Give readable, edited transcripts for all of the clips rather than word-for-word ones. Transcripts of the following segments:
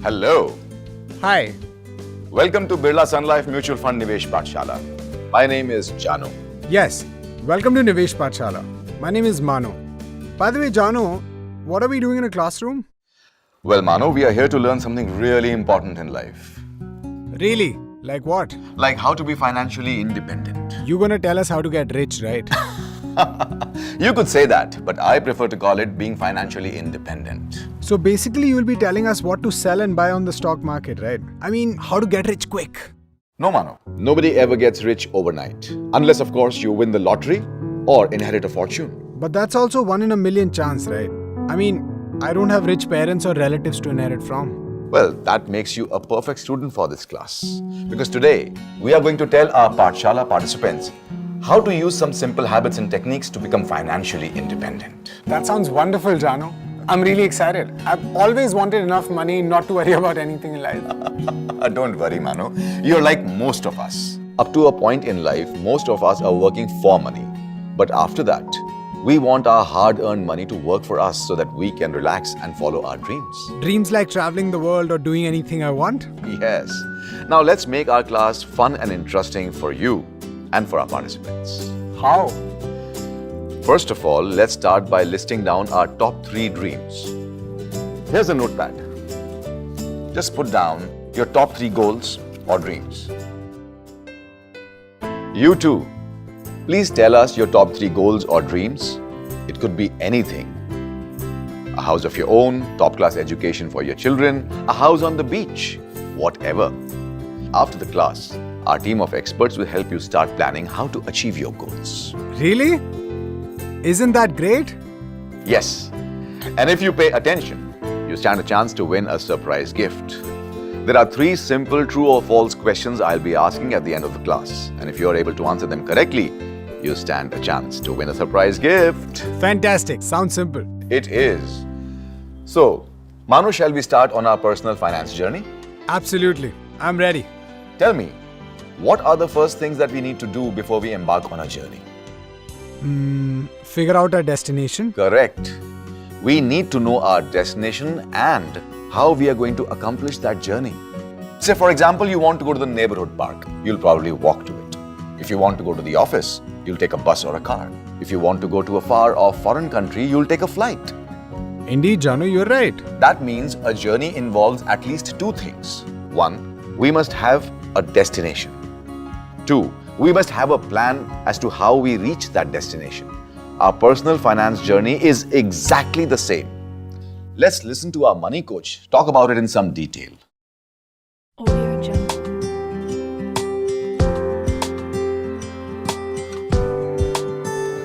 Hello. Hi. Welcome to Birla Sun Life Mutual Fund Nivesh Pathshala. My name is Janu. Yes, welcome to Nivesh Pathshala. My name is Mano. By the way, Janu, what are we doing in a classroom? Well, Mano, we are here to learn something really important in life. Really? Like what? Like how to be financially independent. You're gonna tell us how to get rich, right? You could say that, but I prefer to call it being financially independent. So basically, you'll be telling us what to sell and buy on the stock market, right? I mean, how to get rich quick. No, Mano. Nobody ever gets rich overnight. Unless, of course, you win the lottery or inherit a fortune. But that's also 1 in a million chance, right? I mean, I don't have rich parents or relatives to inherit from. Well, that makes you a perfect student for this class. Because today, we are going to tell our Pathshala participants how to use some simple habits and techniques to become financially independent. That sounds wonderful, Janu. I'm really excited. I've always wanted enough money not to worry about anything in life. Don't worry, Manu. You're like most of us. Up to a point in life, most of us are working for money. But after that, we want our hard-earned money to work for us so that we can relax and follow our dreams. Dreams like traveling the world or doing anything I want? Yes. Now let's make our class fun and interesting for you and for our participants. How? First of all, let's start by listing down our top 3 dreams. Here's a notepad. Just put down your top 3 goals or dreams. You too. Please tell us your top 3 goals or dreams. It could be anything. A house of your own, top-class education for your children, a house on the beach, whatever. After the class, our team of experts will help you start planning how to achieve your goals. Really? Isn't that great? Yes. And if you pay attention, you stand a chance to win a surprise gift. There are 3 simple true or false questions I'll be asking at the end of the class. And if you're able to answer them correctly, you stand a chance to win a surprise gift. Fantastic. Sounds simple. It is. So, Manu, shall we start on our personal finance journey? Absolutely. I'm ready. Tell me, what are the first things that we need to do before we embark on our journey? Figure out our destination. Correct. We need to know our destination and how we are going to accomplish that journey. Say, for example, you want to go to the neighborhood park. You'll probably walk to it. If you want to go to the office, you'll take a bus or a car. If you want to go to a far-off foreign country, you'll take a flight. Indeed, Janu, you're right. That means a journey involves at least 2 things. 1, we must have a destination. 2, we must have a plan as to how we reach that destination. Our personal finance journey is exactly the same. Let's listen to our money coach talk about it in some detail.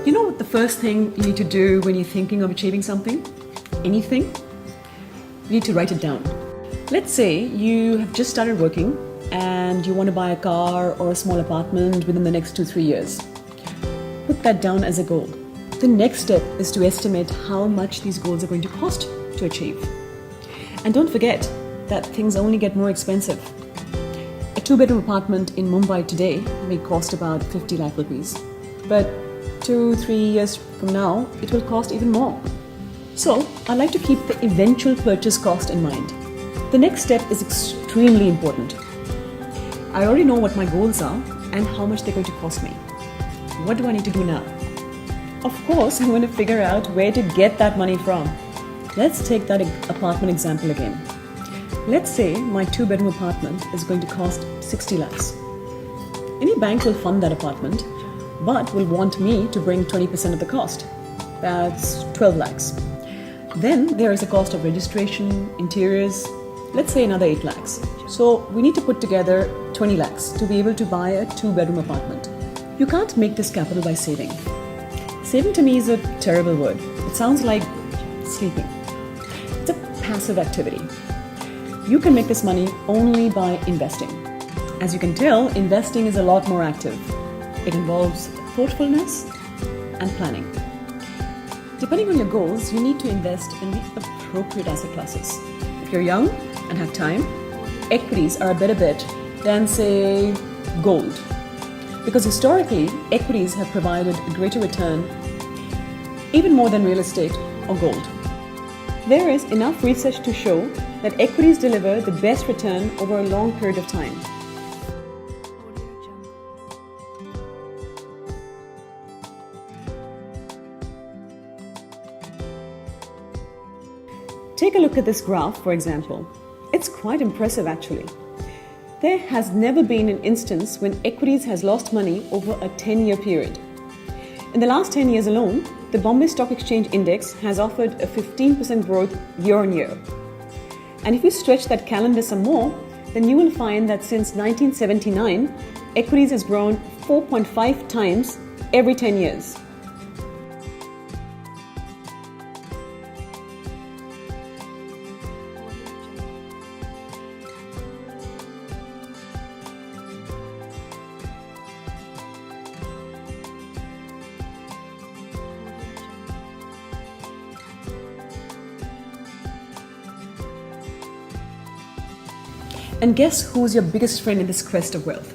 You know what the first thing you need to do when you're thinking of achieving something? Anything? You need to write it down. Let's say you have just started working and you want to buy a car or a small apartment within the next 2-3 years. Put that down as a goal. The next step is to estimate how much these goals are going to cost to achieve. And don't forget that things only get more expensive. A 2-bedroom apartment in Mumbai today may cost about 50 lakh rupees. But 2-3 years from now, it will cost even more. So, I like to keep the eventual purchase cost in mind. The next step is extremely important. I already know what my goals are and how much they're going to cost me. What do I need to do now? Of course, I'm going to figure out where to get that money from. Let's take that apartment example again. Let's say my 2-bedroom apartment is going to cost 60 lakhs. Any bank will fund that apartment, but will want me to bring 20% of the cost. That's 12 lakhs. Then there is a cost of registration, interiors, let's say another 8 lakhs. So we need to put together 20 lakhs to be able to buy a 2-bedroom apartment. You can't make this capital by saving. Saving to me is a terrible word. It sounds like sleeping. It's a passive activity. You can make this money only by investing. As you can tell, investing is a lot more active. It involves thoughtfulness and planning. Depending on your goals, you need to invest in the appropriate asset classes. If you're young and have time, equities are a better bet than, say, gold. Because historically, equities have provided a greater return, even more than real estate or gold. There is enough research to show that equities deliver the best return over a long period of time. Take a look at this graph, for example. It's quite impressive actually. There has never been an instance when equities has lost money over a 10-year period. In the last 10 years alone, the Bombay Stock Exchange Index has offered a 15% growth year on year. And if you stretch that calendar some more, then you will find that since 1979, equities has grown 4.5 times every 10 years. And guess who's your biggest friend in this quest of wealth?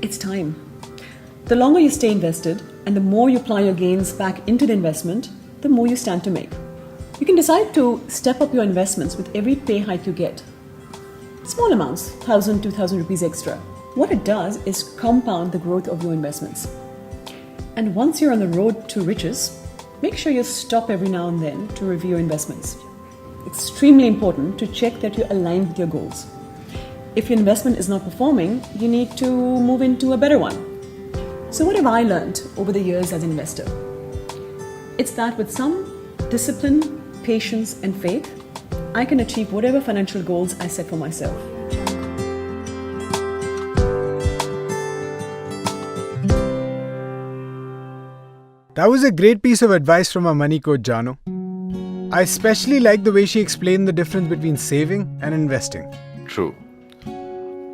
It's time. The longer you stay invested and the more you apply your gains back into the investment, the more you stand to make. You can decide to step up your investments with every pay hike you get. Small amounts, 1,000, 2,000 rupees extra. What it does is compound the growth of your investments. And once you're on the road to riches, make sure you stop every now and then to review your investments. Extremely important to check that you're aligned with your goals. If your investment is not performing, you need to move into a better one. So what have I learned over the years as an investor? It's that with some discipline, patience, and faith, I can achieve whatever financial goals I set for myself. That was a great piece of advice from our money coach, Jano. I especially like the way she explained the difference between saving and investing. True.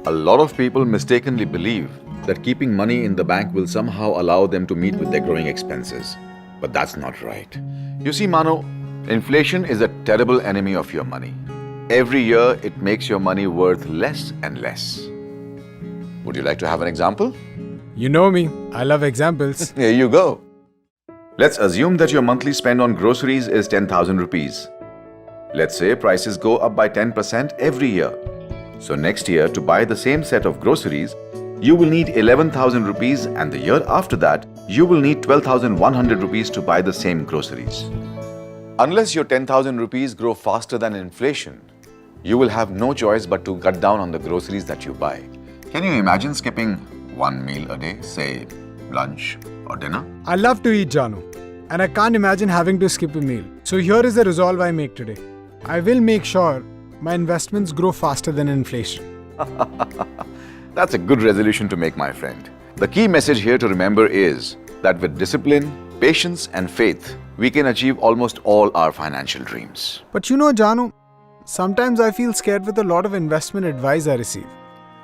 A lot of people mistakenly believe that keeping money in the bank will somehow allow them to meet with their growing expenses. But that's not right. You see, Mano, inflation is a terrible enemy of your money. Every year, it makes your money worth less and less. Would you like to have an example? You know me, I love examples. Here you go. Let's assume that your monthly spend on groceries is 10,000 rupees. Let's say prices go up by 10% every year. So next year, to buy the same set of groceries, you will need 11,000 rupees, and the year after that, you will need 12,100 rupees to buy the same groceries. Unless your 10,000 rupees grow faster than inflation, you will have no choice but to cut down on the groceries that you buy. Can you imagine skipping one meal a day, say lunch or dinner? I love to eat, Jano, and I can't imagine having to skip a meal. So here is the resolve I make today. I will make sure my investments grow faster than inflation. That's a good resolution to make, my friend. The key message here to remember is that with discipline, patience and faith, we can achieve almost all our financial dreams. But you know, Jano, sometimes I feel scared with a lot of investment advice I receive.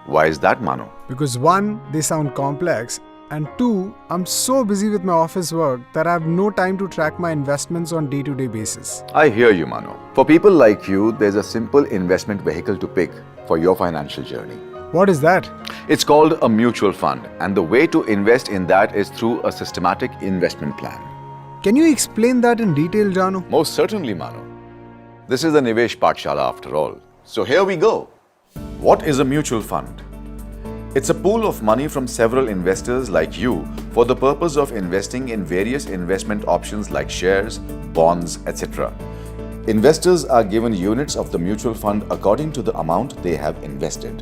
Why is that, Manu? Because one, they sound complex, and two, I'm so busy with my office work that I have no time to track my investments on day-to-day basis. I hear you, Manu. For people like you, there's a simple investment vehicle to pick for your financial journey. What is that? It's called a mutual fund, and the way to invest in that is through a systematic investment plan. Can you explain that in detail, Jano? Most certainly, Manu. This is the Nivesh Pathshala after all. So here we go. What is a mutual fund? It's a pool of money from several investors like you for the purpose of investing in various investment options like shares, bonds, etc. Investors are given units of the mutual fund according to the amount they have invested.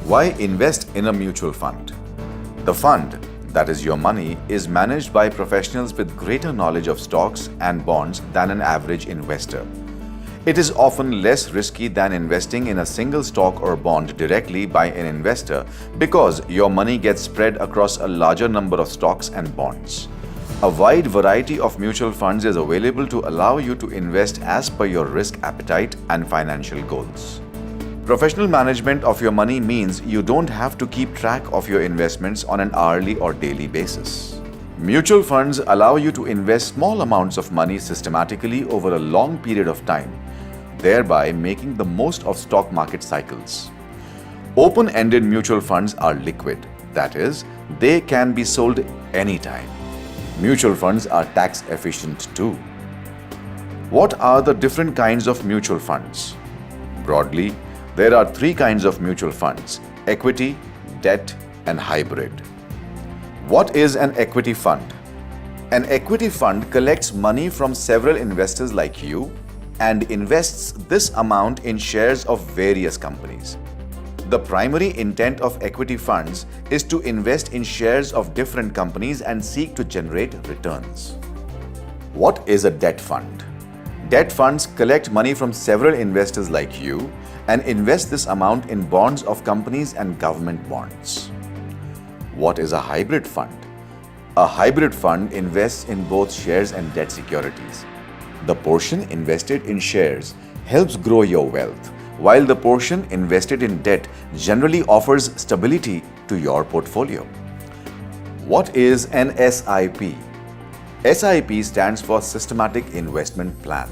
Why invest in a mutual fund? The fund, that is your money, is managed by professionals with greater knowledge of stocks and bonds than an average investor. It is often less risky than investing in a single stock or bond directly by an investor because your money gets spread across a larger number of stocks and bonds. A wide variety of mutual funds is available to allow you to invest as per your risk appetite and financial goals. Professional management of your money means you don't have to keep track of your investments on an hourly or daily basis. Mutual funds allow you to invest small amounts of money systematically over a long period of time, thereby making the most of stock market cycles. Open-ended mutual funds are liquid, that is, they can be sold anytime. Mutual funds are tax efficient too. What are the different kinds of mutual funds? Broadly, there are three kinds of mutual funds: equity, debt, and hybrid. What is an equity fund? An equity fund collects money from several investors like you and invests this amount in shares of various companies. The primary intent of equity funds is to invest in shares of different companies and seek to generate returns. What is a debt fund? Debt funds collect money from several investors like you and invest this amount in bonds of companies and government bonds. What is a hybrid fund? A hybrid fund invests in both shares and debt securities. The portion invested in shares helps grow your wealth, while the portion invested in debt generally offers stability to your portfolio. What is an SIP? SIP stands for Systematic Investment Plan.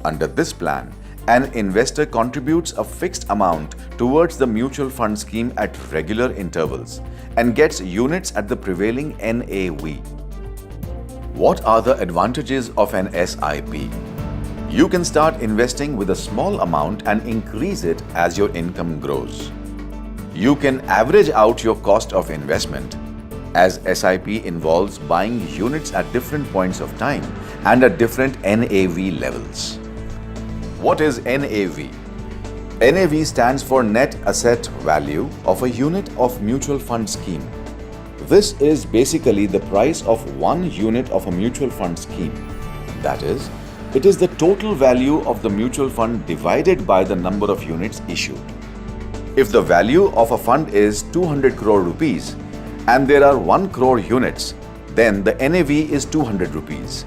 Under this plan, an investor contributes a fixed amount towards the mutual fund scheme at regular intervals and gets units at the prevailing NAV. What are the advantages of an SIP? You can start investing with a small amount and increase it as your income grows. You can average out your cost of investment, as SIP involves buying units at different points of time and at different NAV levels. What is NAV? NAV stands for Net Asset Value of a unit of mutual fund scheme. This is basically the price of one unit of a mutual fund scheme. That is, it is the total value of the mutual fund divided by the number of units issued. If the value of a fund is 200 crore rupees and there are 1 crore units, then the NAV is 200 rupees.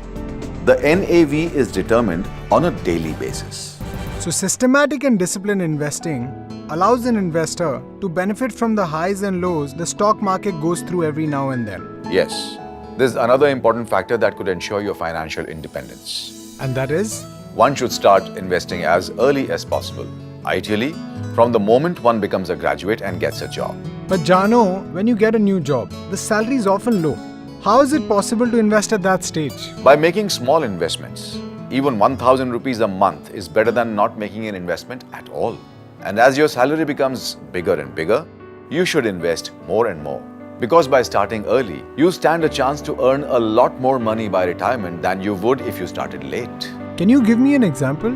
The NAV is determined on a daily basis. So systematic and disciplined investing allows an investor to benefit from the highs and lows the stock market goes through every now and then. Yes, this is another important factor that could ensure your financial independence. And that is? One should start investing as early as possible. Ideally, from the moment one becomes a graduate and gets a job. But Jano, when you get a new job, the salary is often low. How is it possible to invest at that stage? By making small investments. Even 1,000 rupees a month is better than not making an investment at all. And as your salary becomes bigger and bigger, you should invest more and more. Because by starting early, you stand a chance to earn a lot more money by retirement than you would if you started late. Can you give me an example?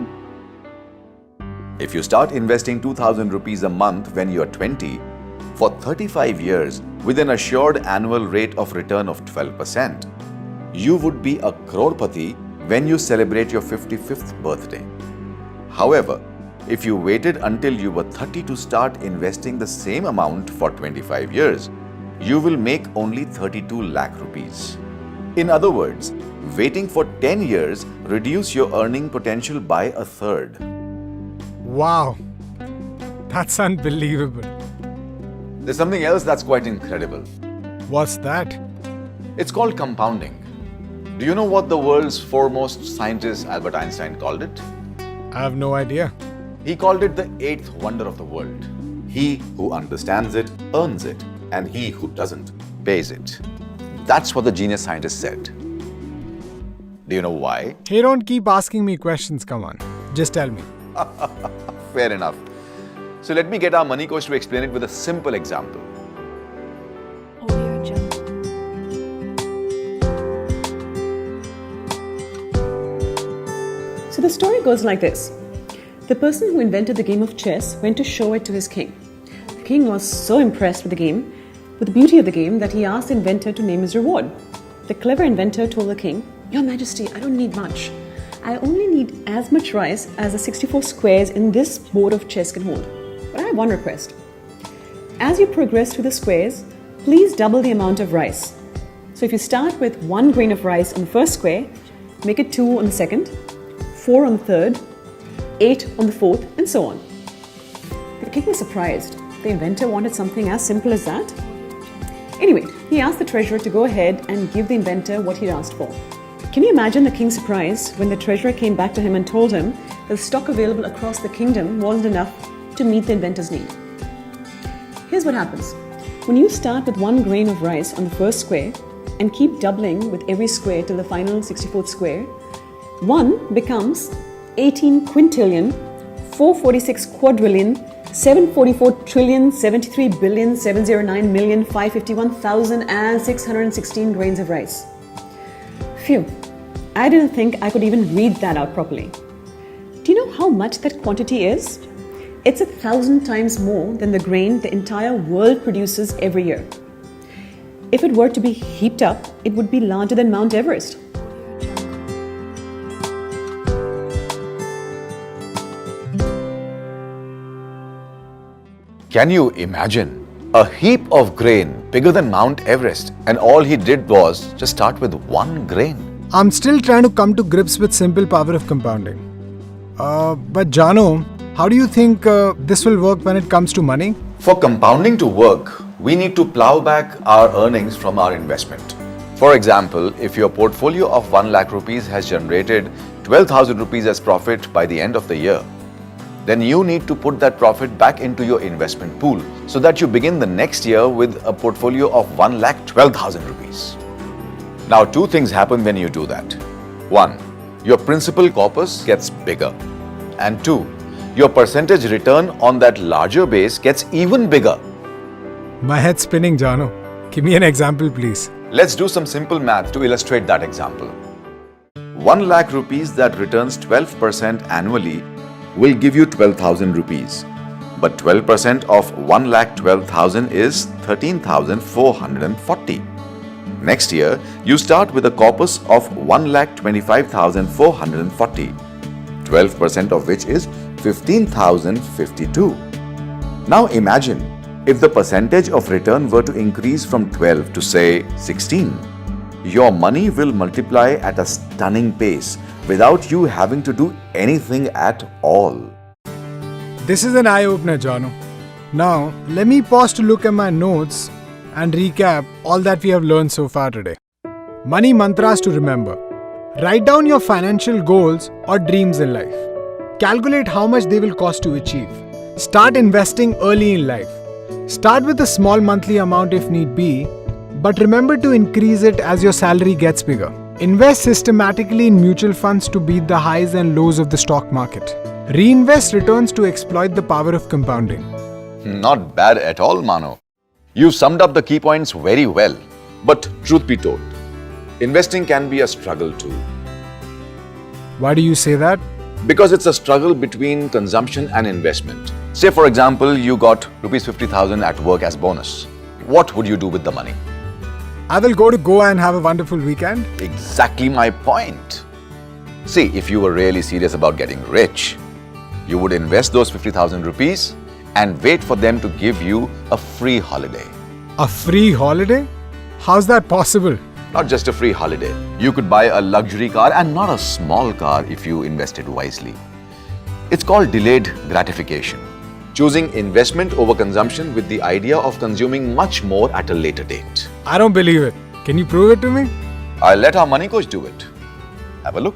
If you start investing 2,000 rupees a month when you are 20, for 35 years with an assured annual rate of return of 12%, you would be a crorepati when you celebrate your 55th birthday. However, if you waited until you were 30 to start investing the same amount for 25 years, you will make only 32 lakh rupees. In other words, waiting for 10 years reduce your earning potential by a third. Wow, that's unbelievable. There's something else that's quite incredible. What's that? It's called compounding. Do you know what the world's foremost scientist Albert Einstein called it? I have no idea. He called it the eighth wonder of the world. He who understands it earns it, and he who doesn't pays it. That's what the genius scientist said. Do you know why? Hey, don't keep asking me questions, come on. Just tell me. Fair enough. So let me get our money coach to explain it with a simple example. So the story goes like this. The person who invented the game of chess went to show it to his king. The king was so impressed with the game, with the beauty of the game, that he asked the inventor to name his reward. The clever inventor told the king, "Your Majesty, I don't need much. I only need as much rice as the 64 squares in this board of chess can hold. But I have one request. As you progress through the squares, please double the amount of rice. So if you start with 1 grain of rice on the first square, make it 2 on the second, 4 on the third, 8 on the fourth, and so on." The king was surprised. The inventor wanted something as simple as that. Anyway, he asked the treasurer to go ahead and give the inventor what he'd asked for. Can you imagine the king's surprise when the treasurer came back to him and told him that the stock available across the kingdom wasn't enough to meet the inventor's need? Here's what happens. When you start with 1 grain of rice on the first square and keep doubling with every square till the final 64th square, 1 becomes 18 quintillion 446 quadrillion, 744 trillion, 73 billion, 709 million, 551,616 grains of rice. Phew, I didn't think I could even read that out properly. Do you know how much that quantity is? It's 1,000 times more than the grain the entire world produces every year. If it were to be heaped up, it would be larger than Mount Everest. Can you imagine? A heap of grain bigger than Mount Everest, and all he did was just start with one grain. I'm still trying to come to grips with simple power of compounding. But Jano, how do you think this will work when it comes to money? For compounding to work, we need to plow back our earnings from our investment. For example, if your portfolio of 1 lakh rupees has generated 12,000 rupees as profit by the end of the year, then you need to put that profit back into your investment pool so that you begin the next year with a portfolio of 1,12,000 rupees. Now, two things happen when you do that. One, your principal corpus gets bigger. And two, your percentage return on that larger base gets even bigger. My head's spinning, Jano. Give me an example, please. Let's do some simple math to illustrate that example. 1 lakh rupees that returns 12% annually will give you 12,000 rupees. But 12% of 1,12,000 is 13,440. Next year, you start with a corpus of 1,25,440, 12% of which is 15,052. Now imagine if the percentage of return were to increase from 12 to say 16. Your money will multiply at a stunning pace without you having to do anything at all. This is an eye-opener, Jano. Now, let me pause to look at my notes and recap all that we have learned so far today. Money mantras to remember. Write down your financial goals or dreams in life. Calculate how much they will cost to achieve. Start investing early in life. Start with a small monthly amount if need be, but remember to increase it as your salary gets bigger. Invest systematically in mutual funds to beat the highs and lows of the stock market. Reinvest returns to exploit the power of compounding. Not bad at all, Mano. You summed up the key points very well. But truth be told, investing can be a struggle too. Why do you say that? Because it's a struggle between consumption and investment. Say, for example, you got rupees 50,000 at work as bonus. What would you do with the money? I will go to Goa and have a wonderful weekend. Exactly my point. See, if you were really serious about getting rich, you would invest those 50,000 rupees and wait for them to give you a free holiday. A free holiday? How's that possible? Not just a free holiday. You could buy a luxury car, and not a small car if you invested wisely. It's called delayed gratification. Choosing investment over consumption with the idea of consuming much more at a later date. I don't believe it. Can you prove it to me? I'll let our money coach do it. Have a look.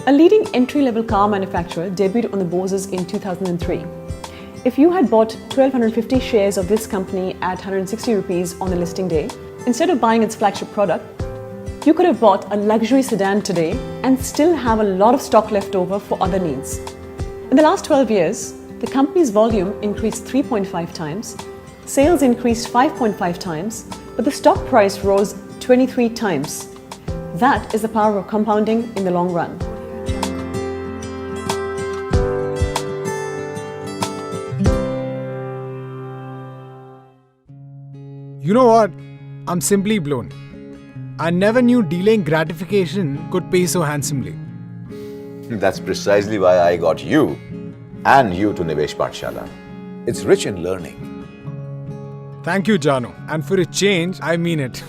A leading entry-level car manufacturer debuted on the bourses in 2003. If you had bought 1,250 shares of this company at 160 rupees on the listing day, instead of buying its flagship product, you could have bought a luxury sedan today and still have a lot of stock left over for other needs. In the last 12 years, the company's volume increased 3.5 times, sales increased 5.5 times, but the stock price rose 23 times. That is the power of compounding in the long run. You know what? I'm simply blown. I never knew delaying gratification could pay so handsomely. That's precisely why I got you and you to Nivesh Pathshala. It's rich in learning. Thank you, Jano. And for a change, I mean it.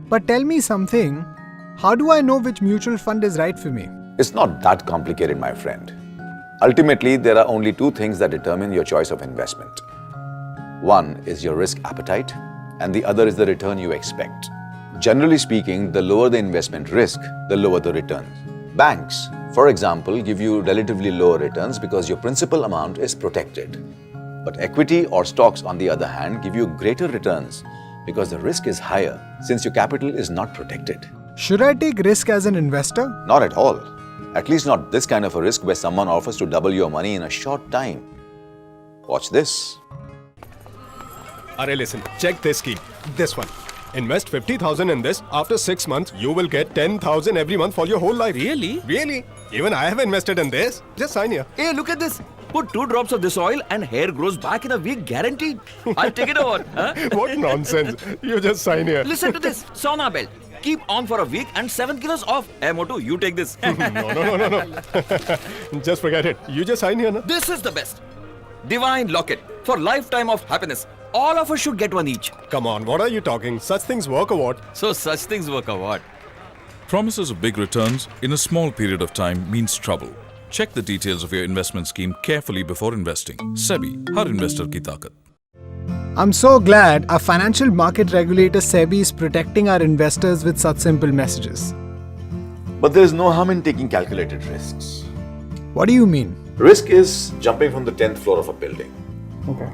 But tell me something. How do I know which mutual fund is right for me? It's not that complicated, my friend. Ultimately, there are only two things that determine your choice of investment. One is your risk appetite, and the other is the return you expect. Generally speaking, the lower the investment risk, the lower the returns. Banks, for example, give you relatively lower returns because your principal amount is protected. But equity or stocks, on the other hand, give you greater returns because the risk is higher since your capital is not protected. Should I take risk as an investor? Not at all. At least not this kind of a risk where someone offers to double your money in a short time. Watch this. Arey, listen, check this scheme. This one. Invest 50,000 in this. After 6 months, you will get 10,000 every month for your whole life. Really? Really? Even I have invested in this. Just sign here. Hey, look at this. Put 2 drops of this oil and hair grows back in a week, guaranteed. I'll take it over. Huh? What nonsense. You just sign here. Listen to this. Sauna belt. Keep on for a week and 7 kilos off. Hey, Motu, you take this. No. Just forget it. You just sign here, na? This is the best. Divine locket for lifetime of happiness. All of us should get one each. Come on, what are you talking? Such things work or what? So such things work or what? Promises of big returns in a small period of time means trouble. Check the details of your investment scheme carefully before investing. SEBI, her investor की ताकत. I'm so glad our financial market regulator SEBI is protecting our investors with such simple messages. But there is no harm in taking calculated risks. What do you mean? Risk is jumping from the 10th floor of a building. Okay.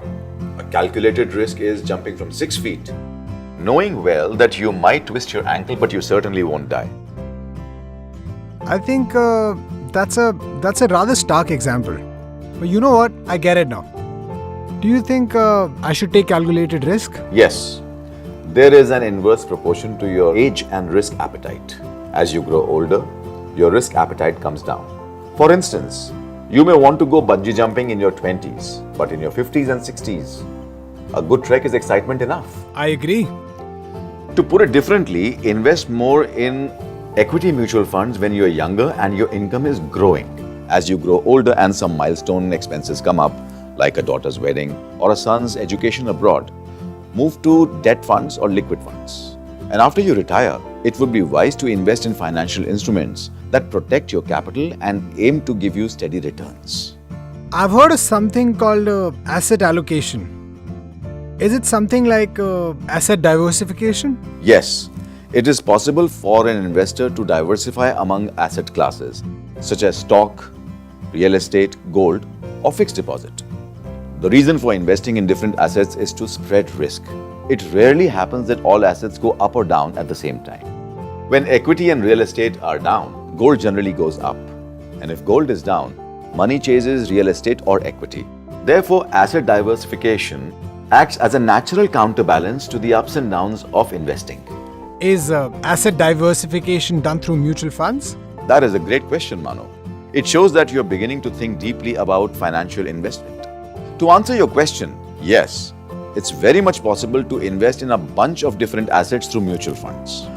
A calculated risk is jumping from 6 feet, knowing well that you might twist your ankle, but you certainly won't die. I think that's a rather stark example. But you know what? I get it now. Do you think I should take calculated risk? Yes, there is an inverse proportion to your age and risk appetite. As you grow older, your risk appetite comes down. For instance, you may want to go bungee jumping in your 20s, but in your 50s and 60s, a good trek is excitement enough. I agree. To put it differently, invest more in equity mutual funds when you're younger and your income is growing. As you grow older and some milestone expenses come up, like a daughter's wedding or a son's education abroad, move to debt funds or liquid funds. And after you retire, it would be wise to invest in financial instruments that protect your capital and aim to give you steady returns. I've heard of something called asset allocation. Is it something like asset diversification? Yes, it is possible for an investor to diversify among asset classes such as stock, real estate, gold, or fixed deposit. The reason for investing in different assets is to spread risk. It rarely happens that all assets go up or down at the same time. When equity and real estate are down, gold generally goes up. And if gold is down, money chases real estate or equity. Therefore, asset diversification acts as a natural counterbalance to the ups and downs of investing. Is asset diversification done through mutual funds? That is a great question, Mano. It shows that you're beginning to think deeply about financial investment. To answer your question, yes, it's very much possible to invest in a bunch of different assets through mutual funds.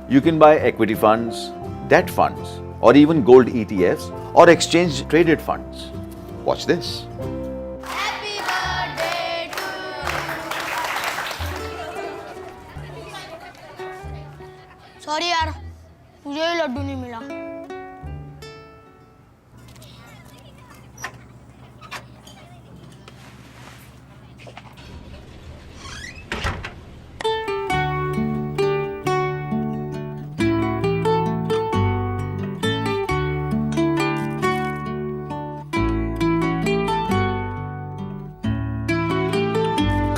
You can buy equity funds, debt funds, or even gold ETFs or exchange traded funds. Watch this. Happy birthday to you. Sorry यार, मुझे ही लड्डू नहीं मिला.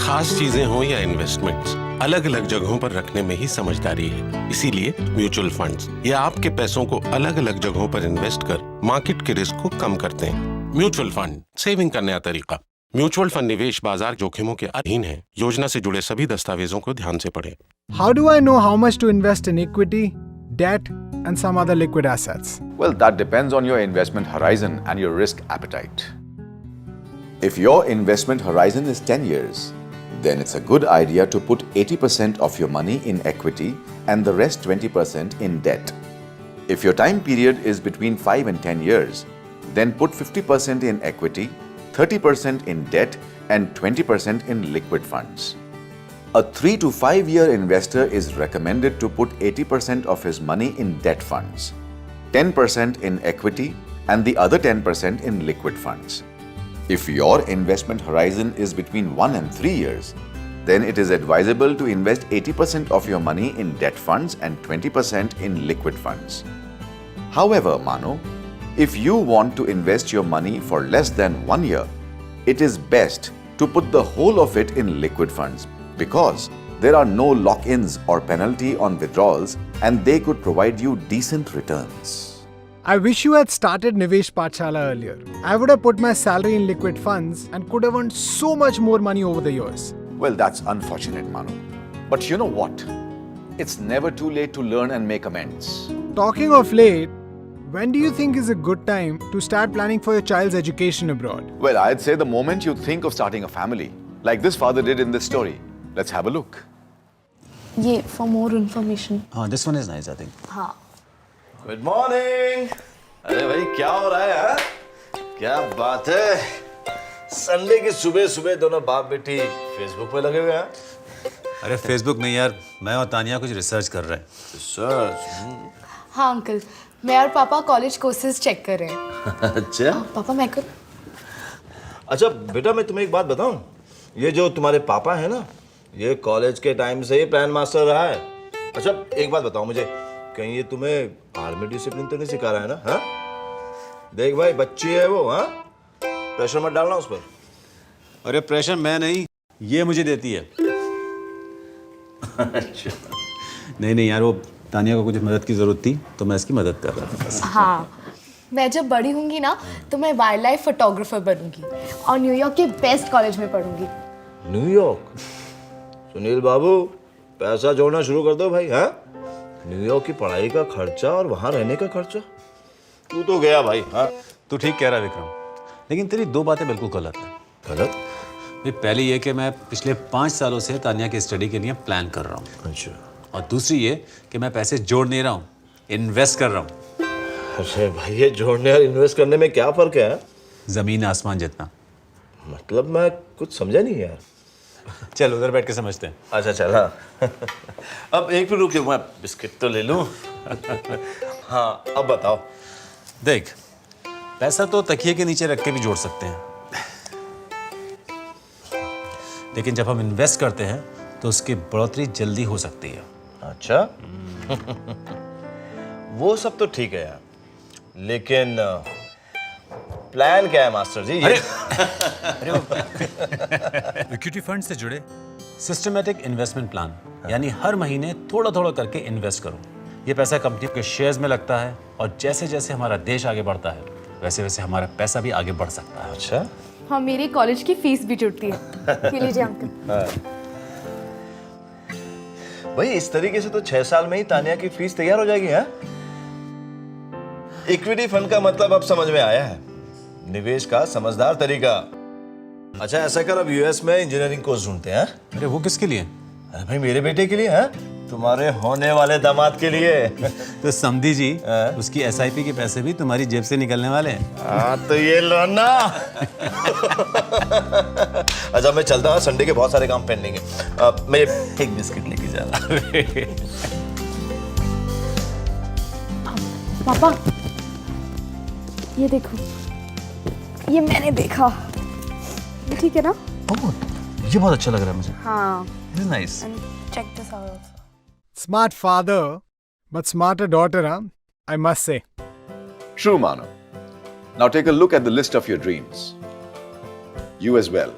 खास चीजें हो या investments, अलग अलग जगहों पर रखने में ही समझदारी है। इसीलिए म्यूचुअल फंड्स ये आपके पैसों को अलग अलग जगहों पर इन्वेस्ट कर मार्केट के रिस्क को कम करते हैं। म्यूचुअल फंड सेविंग का नया तरीका। म्यूचुअल फंड निवेश बाजार जोखिमों के अधीन है। योजना से जुड़े सभी दस्तावेजों को ध्यान से पढ़ें। How do I know how much to invest in equity, debt, and some other liquid assets? Well, that depends on your investment horizon and your risk appetite. If your investment horizon is 10 years, then it's a good idea to put 80% of your money in equity and the rest 20% in debt. If your time period is between 5 and 10 years, then put 50% in equity, 30% in debt, and 20% in liquid funds. A 3 to 5 year investor is recommended to put 80% of his money in debt funds, 10% in equity, and the other 10% in liquid funds. If your investment horizon is between 1 and 3 years, then it is advisable to invest 80% of your money in debt funds and 20% in liquid funds. However, Mano, if you want to invest your money for less than 1 year, it is best to put the whole of it in liquid funds because There are no lock-ins or penalty on withdrawals, and they could provide you decent returns. I wish you had started Nivesh Pathshala earlier. I would have put my salary in liquid funds and could have earned so much more money over the years. Well, that's unfortunate, Manu. But you know what? It's never too late to learn and make amends. Talking of late, when do you think is a good time to start planning for your child's education abroad? Well, I'd say the moment you think of starting a family, like this father did in this story. Let's have a look. Yeah, for more information. This one is nice, I think. हाँ. Good morning. अरे भाई क्या हो रहा है यार? क्या बात है? संडे की सुबह सुबह दोनों बाप बेटी फेसबुक पे लगे हुए हैं. अरे फेसबुक नहीं यार, मैं और तानिया कुछ रिसर्च कर रहे हैं. रिसर्च? हाँ अंकल, मैं और पापा कॉलेज कोर्सेज चेक कर रहे हैं. अच्छा. पापा मैं करूँ? अच्छा बेटा, मैं तुम्हें एक बात बताऊं. ये जो तुम्हारे पापा है ना, ये कॉलेज के टाइम से ही प्लान मास्टर रहा है. अच्छा एक बात बताओ मुझे, कहीं ये तुम्हें आर्मी डिसिप्लिन तो नहीं सिखा रहा है ना? हाँ? देख भाई, बच्ची है वो. हाँ, प्रेशर मत डालना उस पर. अरे प्रेशर मैं नहीं, ये मुझे देती है. अच्छा. नहीं यार, वो तानिया को कुछ मदद की जरूरत थी तो मैं इसकी मदद कर रहा था बस. हाँ, मैं जब बड़ी होंगी ना तो मैं वाइल्ड लाइफ फोटोग्राफर बनूंगी और न्यूयॉर्क के बेस्ट कॉलेज में पढ़ूंगी. न्यूयॉर्क? सुनील बाबू, पैसा जोड़ना शुरू कर दो भाई. हाँ, न्यूयॉर्क की पढ़ाई का खर्चा और वहां रहने का खर्चा. तू तो गया भाई. हाँ, तू ठीक कह रहा है विक्रम, लेकिन तेरी दो बातें बिल्कुल गलत है. गलत? भाई पहली ये कि मैं पिछले 5 सालों से तानिया की स्टडी के लिए प्लान कर रहा हूँ. अच्छा. और दूसरी ये कि मैं पैसे जोड़ नहीं रहा हूँ, इन्वेस्ट कर रहा हूँ. अरे भाई, ये जोड़ने और इन्वेस्ट करने में क्या फर्क है? जमीन आसमान जितना. मतलब मैं कुछ समझा नहीं यार. चल उधर बैठ के समझते हैं. अच्छा चल. हाँ. अब एक मिनट रुकिए, मैं बिस्किट तो ले लूं. हाँ, अब बताओ. देख, पैसा तो तकिए के नीचे रख के भी जोड़ सकते हैं, लेकिन जब हम इन्वेस्ट करते हैं तो उसकी बढ़ोतरी जल्दी हो सकती है. अच्छा. वो सब तो ठीक है यार, लेकिन प्लान क्या है मास्टर जी? इक्विटी फंड से जुड़े सिस्टमैटिक इन्वेस्टमेंट प्लान, यानी हर महीने थोड़ा थोड़ा करके इन्वेस्ट करो. ये पैसा कंपनी के शेयर्स में लगता है और जैसे जैसे हमारा देश आगे बढ़ता है वैसे वैसे हमारा पैसा भी आगे बढ़ सकता है. अच्छा. हाँ, मेरी कॉलेज की फीस भी जुड़ती है. ये लीजिए अंकल. भाई इस तरीके से तो 6 साल में ही तानिया की फीस तैयार हो जाएगी. है इक्विटी फंड का मतलब अब समझ में आया है. निवेश का समझदार तरीका. अच्छा ऐसा कर, अब यूएस में इंजीनियरिंग कोर्स ढूंढते हैं. अरे वो किसके लिए? अरे भाई मेरे बेटे के लिए. है तुम्हारे होने वाले दामाद के लिए. तो समझी जी, उसकी एसआईपी के पैसे भी तुम्हारी जेब से निकलने वाले हैं. हाँ तो ये लो ना. अच्छा मैं चलता हूँ, संडे के बहुत सारे काम पेंडिंग है. मैं एक बिस्किट लेके जा रहा हूँ. पापा ये देखो, ये मैंने देखा. ये ठीक है ना? ये बहुत अच्छा लग रहा है मुझे. हाँ. This is nice. And check this out also. Smart father, but smarter daughter, huh? I must say. True, Manu. Now take a look at the list of your dreams. You as well.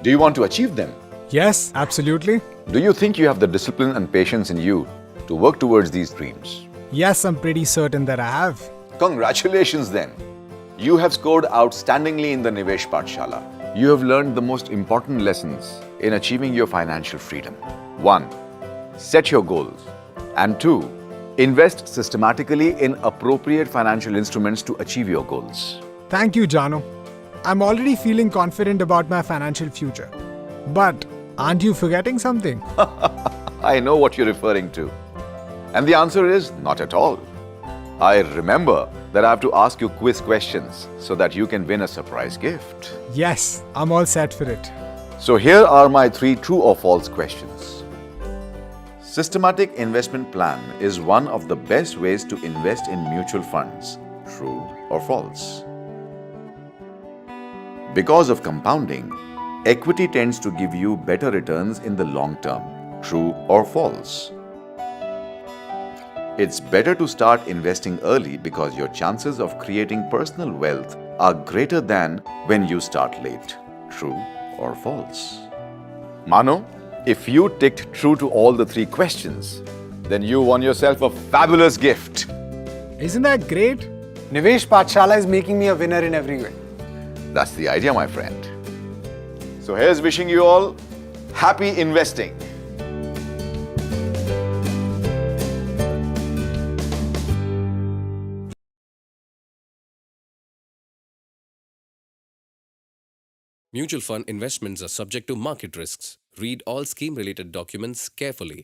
Do you want to achieve them? Yes, absolutely. Do you think you have the discipline and patience in you to work towards these dreams? Yes, I'm pretty certain that I have. Congratulations then. You have scored outstandingly in the Nivesh Pathshala. You have learned the most important lessons in achieving your financial freedom. 1. Set your goals. And 2. Invest systematically in appropriate financial instruments to achieve your goals. Thank you, Jano. I'm already feeling confident about my financial future. But aren't you forgetting something? I know what you're referring to. And the answer is not at all. I remember that I have to ask you quiz questions so that you can win a surprise gift. Yes, I'm all set for it. So here are my 3 true or false questions. Systematic investment plan is one of the best ways to invest in mutual funds. True or false? Because of compounding, equity tends to give you better returns in the long term. True or false? It's better to start investing early because your chances of creating personal wealth are greater than when you start late. True or false? Mano, If you ticked true to all the three questions, then you won yourself a fabulous gift. Isn't that great? Nivesh Pathshala is making me a winner in every way. That's the idea, my friend. So here's wishing you all happy investing. Mutual fund investments are subject to market risks. Read all scheme related documents carefully.